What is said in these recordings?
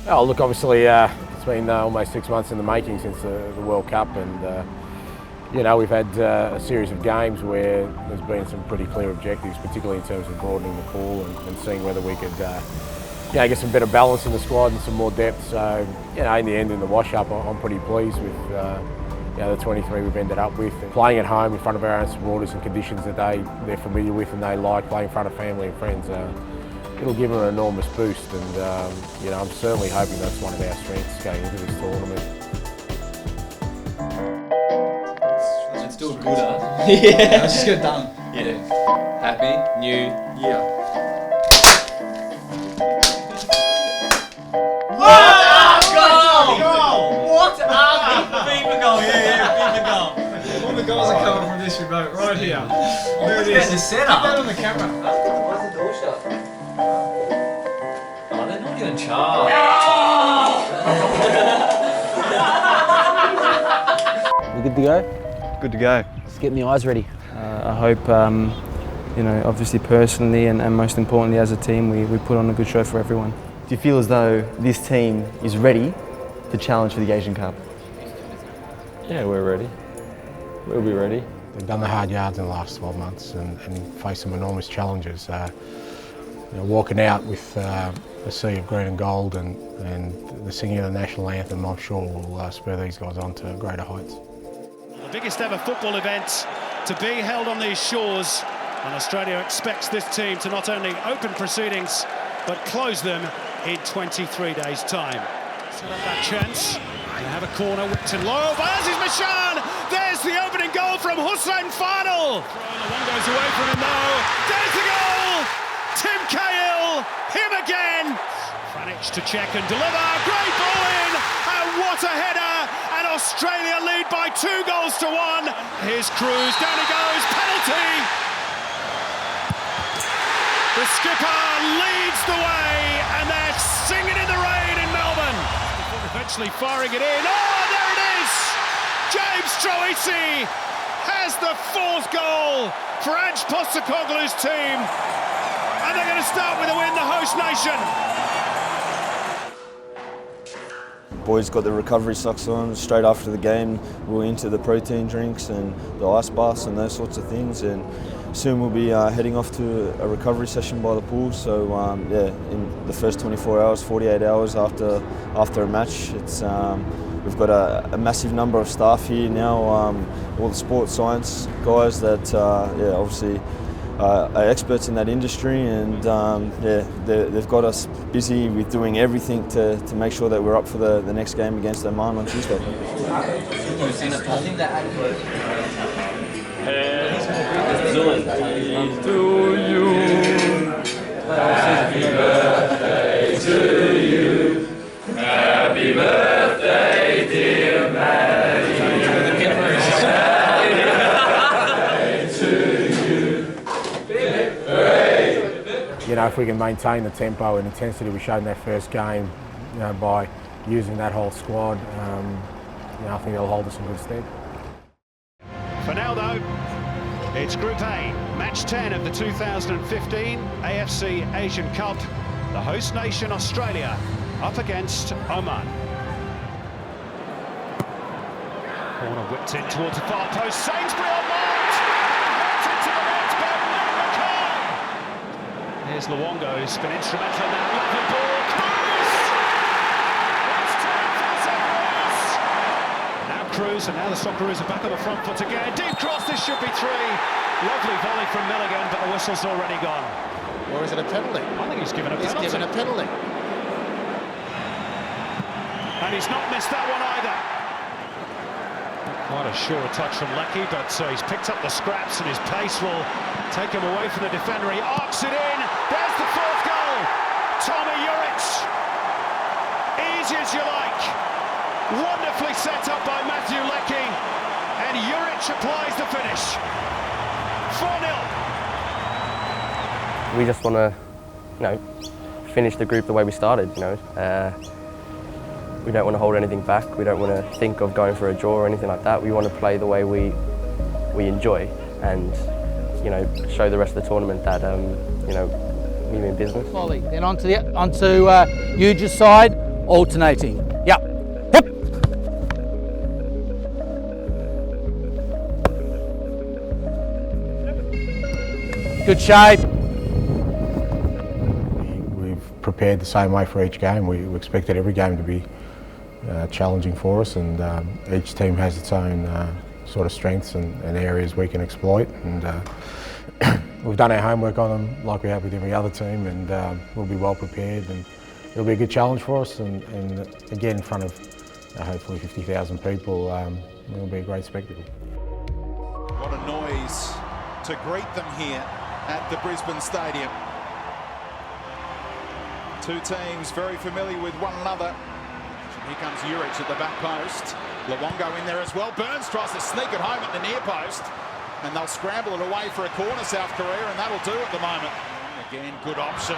Oh, look, obviously it's been almost 6 months in the making since the World Cup, and you know, we've had a series of games where there's been some pretty clear objectives, particularly in terms of broadening the pool and seeing whether we could get some better balance in the squad and some more depth. So, you know, in the end, in the wash-up, I'm pretty pleased with the 23 we've ended up with. And playing at home in front of our own supporters in conditions that they're familiar with and they like, playing in front of family and friends, it'll give them an enormous boost. And you know, I'm certainly hoping that's one of our strengths going into this tournament. Let's do it good, huh? Yeah, let's just get it done. Yeah. Happy New Year. All the goals are coming from this remote right here. There it is. The setup. Get that on the camera. Why's the door shut? Oh, they're not even charged. We good to go? Good to go. Let's get my eyes ready. I hope, you know, obviously personally and most importantly as a team, we put on a good show for everyone. Do you feel as though this team is ready to challenge for the Asian Cup? Yeah, we're ready. We'll be ready. They've done the hard yards in the last 12 months and faced some enormous challenges. You know, walking out with a sea of green and gold and the singing of the national anthem, I'm sure will spur these guys on to greater heights. The biggest ever football event to be held on these shores, and Australia expects this team to not only open proceedings but close them in 23 days' time. Set up that chance. They have a corner, whipped in low by Aziz Mishan. There's the opening goal from Hussein Final. The one goes away from him though. There's the goal. Tim Cahill, him again. Franic to check and deliver. Great ball in, and what a header! And Australia lead by 2 goals to 1. Here's Cruz, down he goes, penalty. The skipper leads the way, and they're singing in the rain in Melbourne. Eventually firing it in. Oh, there it is! James Troisi has the 4th goal for Ange Postecoglou's team. And they're going to start with a win, the host nation. Boys got the recovery socks on straight after the game. We were into the protein drinks and the ice baths and those sorts of things. And soon we'll be heading off to a recovery session by the pool. So yeah, in the first 24 hours, 48 hours after a match, it's we've got a massive number of staff here now, all the sports science guys that yeah, obviously are experts in that industry, and yeah, they've got us busy with doing everything to make sure that we're up for the next game against Oman on Tuesday. Happy birthday to you. Happy birthday, dear Maddie. You know, if we can maintain the tempo and intensity we showed in that first game, you know, by using that whole squad, you know, I think it'll hold us in good stead. For now though, it's Group A, match 10 of the 2015 AFC Asian Cup. The host nation Australia up against Oman. Corner whipped in towards the far post, Sainsbury on mark! Into the net by McCall. Here's Luongo, who's been instrumental in that lovely ball. Cruz! It's time for the Socceroos! Now Cruz, and now the Socceroos are back on the front foot again. Deep cross, this should be 3. Lovely volley from Milligan, but the whistle's already gone. Or is it a penalty? I think he's given a penalty. He's given a penalty. And he's not missed that one either. Quite a sure touch from Leckie, but he's picked up the scraps and his pace will take him away from the defender. He arcs it in. There's the 4th goal. Tommy Juric. Easy as you like. Wonderfully set up by Matthew Leckie. And Juric applies the finish. 4-0. We just want to, you know, finish the group the way we started. You know, we don't want to hold anything back. We don't want to think of going for a draw or anything like that. We want to play the way we enjoy, and you know, show the rest of the tournament that you know, we mean business. Then onto Huge's side. Alternating. Yep. Hip. Good shape. We've prepared the same way for each game. We expected every game to be challenging for us, and each team has its own sort of strengths and areas we can exploit. And we've done our homework on them like we have with every other team, and we'll be well prepared, and it'll be a good challenge for us. And again, in front of hopefully 50,000 people, it'll be a great spectacle. What a noise to greet them here at the Brisbane Stadium. Two teams very familiar with one another. Here comes Juric at the back post. Luongo in there as well. Burns tries to sneak it home at the near post, and they'll scramble it away for a corner, South Korea, and that'll do at the moment. Again, good option.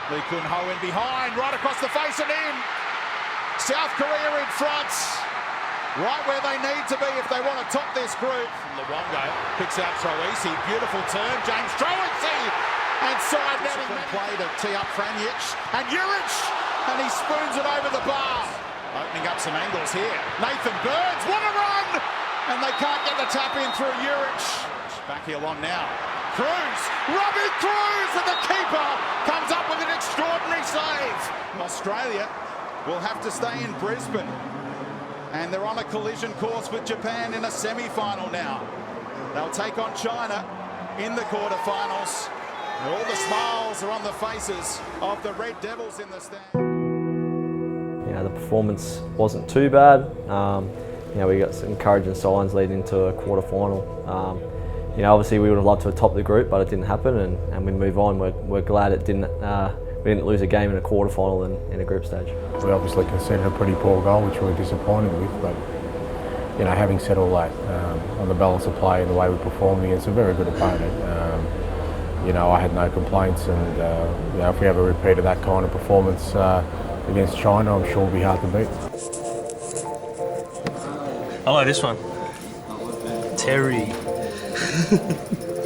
Lee Kun-ho in behind, right across the face and in. South Korea in front, right where they need to be if they want to top this group. Luongo picks out Troisi, beautiful turn. James Troisi, and side netting play to tee up Franjic, and Juric, and he spoons it over the bar. Opening up some angles here. Nathan Burns, what a run! And they can't get the tap in through Juric. Back heel on now. Cruz, Robbie Cruz, and the keeper comes up with an extraordinary save. Australia will have to stay in Brisbane, and they're on a collision course with Japan in a semi-final now. They'll take on China in the quarterfinals. And all the smiles are on the faces of the Red Devils in the stand. The performance wasn't too bad. We got some encouraging signs leading into a quarter-final. Obviously we would have loved to have topped the group, but it didn't happen, and we move on. We're glad it didn't. We didn't lose a game in a quarter-final in a group stage. We obviously conceded a pretty poor goal, which we were disappointed with, but having said all that, on the balance of play and the way we performed against a very good opponent, I had no complaints, and if we have a repeat of that kind of performance against China, I'm sure it'll be hard to beat. I like this one. Terry.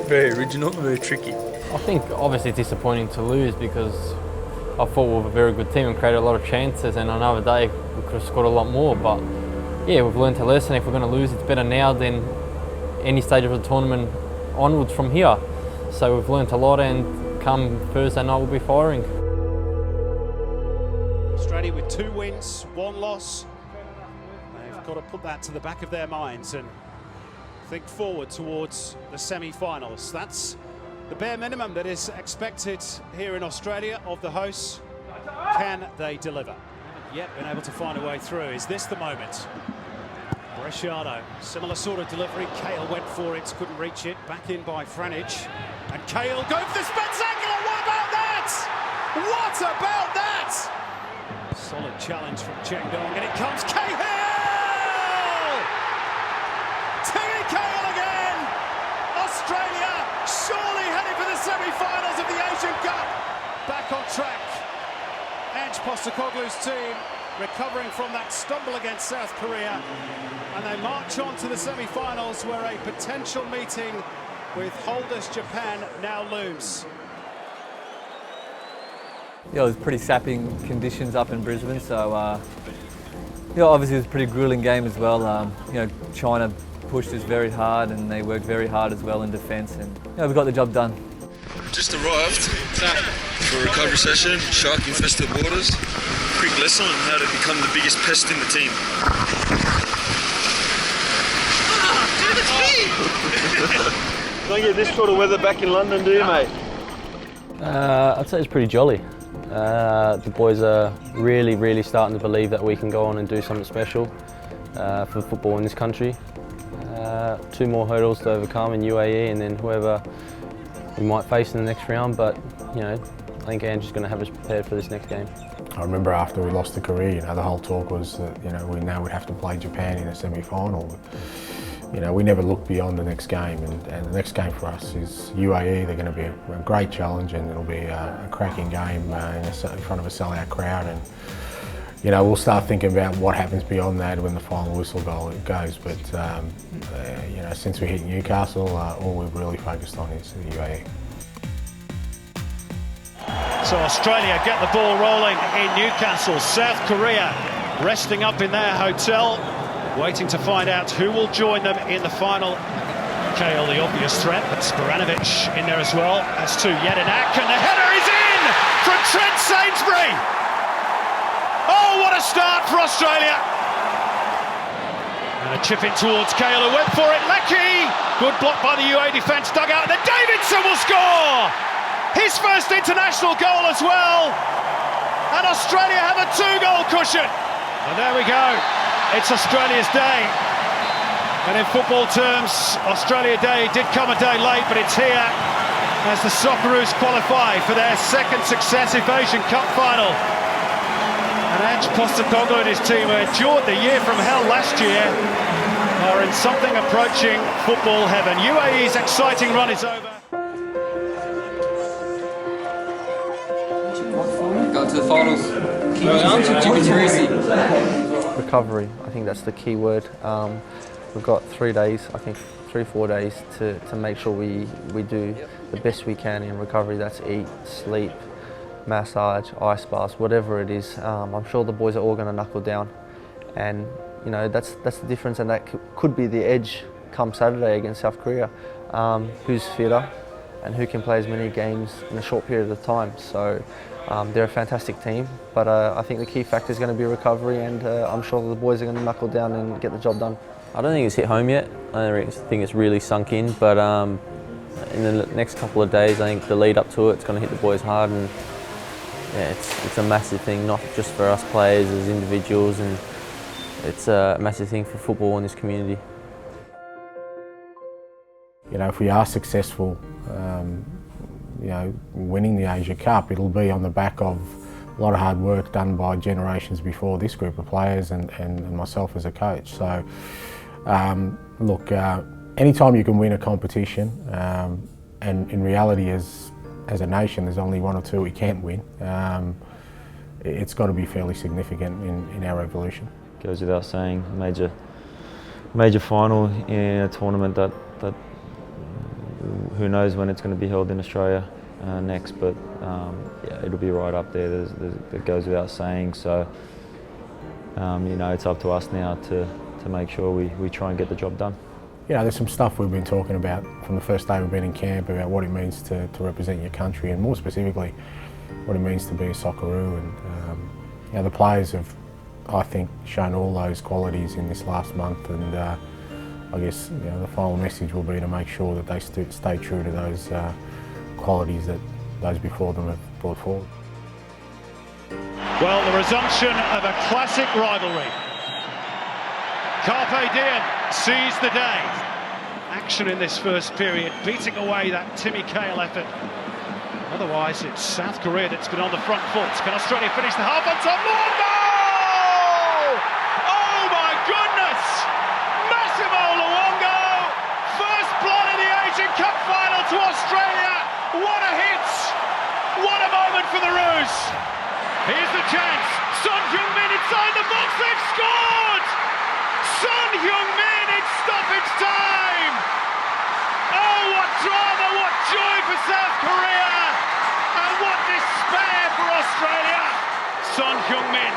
Very original, very tricky. I think obviously it's disappointing to lose because I thought we were a very good team and created a lot of chances, and on another day we could have scored a lot more. But yeah, we've learned a lesson. If we're going to lose, it's better now than any stage of the tournament onwards from here. So we've learned a lot, and come Thursday night we'll be firing. Australia with 2 wins, 1 loss. They've got to put that to the back of their minds and think forward towards the semi-finals. That's the bare minimum that is expected here in Australia of the hosts. Can they deliver? Yet been able to find a way through. Is this the moment? Bresciano, similar sort of delivery. Kale went for it, couldn't reach it. Back in by Franjic. And Kale go for the spectacular. What about that? What about that? Solid challenge from Cheng Dong, and it comes Cahill! Timmy Cahill again! Australia surely heading for the semi-finals of the Asian Cup. Back on track. Ange Postecoglou's team recovering from that stumble against South Korea, and they march on to the semi-finals where a potential meeting with holders Japan now looms. It was pretty sapping conditions up in Brisbane, so obviously it was a pretty grueling game as well. China pushed us very hard, and they worked very hard as well in defence, and we got the job done. Just arrived for a recovery session, shark-infested waters. Quick lesson on how to become the biggest pest in the team. Don't get this sort of weather back in London, do you, mate? I'd say it's pretty jolly. The boys are really starting to believe that we can go on and do something special for football in this country. 2 more hurdles to overcome in UAE, and then whoever we might face in the next round, but I think Ange is going to have us prepared for this next game. I remember after we lost to Korea, the whole talk was that we now would have to play Japan in a semi-final. We never looked beyond the next game, and the next game for us is UAE. They're going to be a great challenge, and it'll be a cracking game in front of a sellout crowd. And we'll start thinking about what happens beyond that when the final whistle goes. But since we hit Newcastle, all we've really focused on is the UAE. So Australia get the ball rolling in Newcastle. South Korea resting up in their hotel, waiting to find out who will join them in the final. KL the obvious threat, but Sporanovic in there as well. That's to Jedinak, and the header is in from Trent Sainsbury. Oh, what a start for Australia. And a chip in towards KL, who went for it. Leckie, good block by the UAE defence, dug out, and then Davidson will score! His first international goal as well. And Australia have a 2-goal cushion. And there we go. It's Australia's day. And in football terms, Australia Day did come a day late, but it's here as the Socceroos qualify for their second successive Asian Cup final. And Ange Postecoglou and his team, who endured the year from hell last year, are in something approaching football heaven. UAE's exciting run is over. Go to the finals. Recovery, I think that's the key word. We've got 3 days, I think 3-4 days to make sure we do the best we can in recovery. That's eat, sleep, massage, ice baths, whatever it is. I'm sure the boys are all going to knuckle down, and you know that's the difference, and that could be the edge come Saturday against South Korea. Who's fitter and who can play as many games in a short period of time. So they're a fantastic team, but I think the key factor is going to be recovery, and I'm sure the boys are going to knuckle down and get the job done. I don't think it's hit home yet. I don't think it's really sunk in, but in the next couple of days, I think the lead up to it's going to hit the boys hard, and yeah, it's a massive thing, not just for us players as individuals, and it's a massive thing for football in this community. You know, if we are successful, you know, winning the Asia Cup, it'll be on the back of a lot of hard work done by generations before this group of players and myself as a coach. So, look, anytime you can win a competition, and in reality as a nation there's only one or two we can't win, it's got to be fairly significant in our evolution. Goes without saying, major final in a tournament that who knows when it's going to be held in Australia next, but yeah, it'll be right up there. It goes without saying. So you know, it's up to us now to make sure we try and get the job done. You know, there's some stuff we've been talking about from the first day we've been in camp about what it means to represent your country, and more specifically what it means to be a Socceroo. And you know, the players have, I think, shown all those qualities in this last month, and I guess, you know, the final message will be to make sure that they stay true to those qualities that those before them have brought forward. Well, the resumption of a classic rivalry. Carpe Diem sees the day. Action in this first period, beating away that Timmy Cahill effort. Otherwise, it's South Korea that's been on the front foot. Can Australia finish the half on top? No! Oh my goodness! Massimo Luongo! First blood in the Asian Cup final to Australia! What a hit! What a moment for the Roos! Here's the chance. Son Heung-min inside the box. They've scored! Son Heung-min in stoppage time! Oh, what drama, what joy for South Korea! And what despair for Australia! Son Heung-min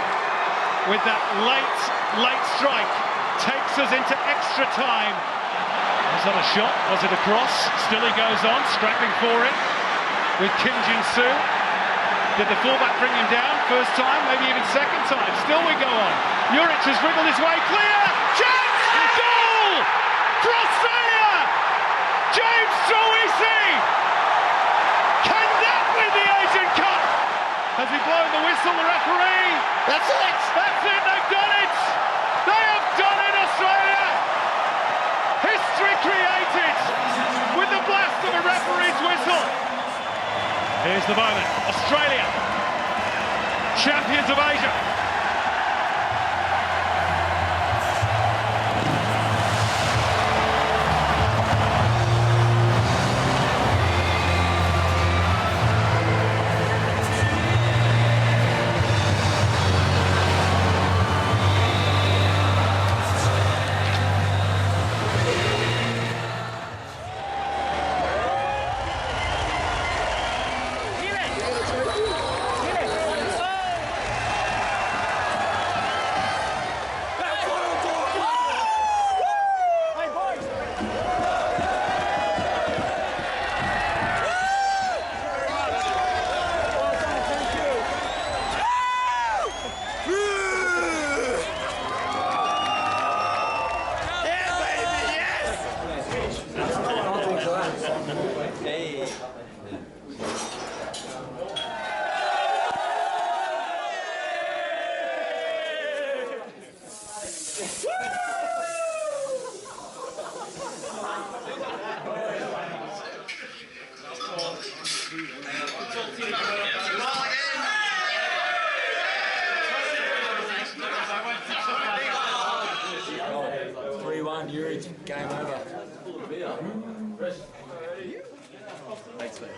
with that late strike takes us into extra time. Was that a shot? Was it a cross? Still he goes on, scrapping for it with Kim Jin-soo. Did the fullback bring him down? First time, maybe even second time. Still we go on. Juric has wriggled his way clear. Chance! Goal! For Australia! James Troisi! Can that win the Asian Cup? Has he blown the whistle, the referee? That's it! That's it, they've done it! They have done it, Australia! History created with the blast of a referee's whistle. Here's the moment. Australia, champions of Asia. 1, Uric, game over. Thanks, mate.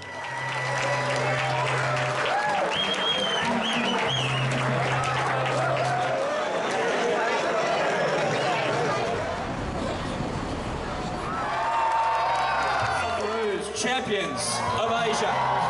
Socceroos, champions of Asia.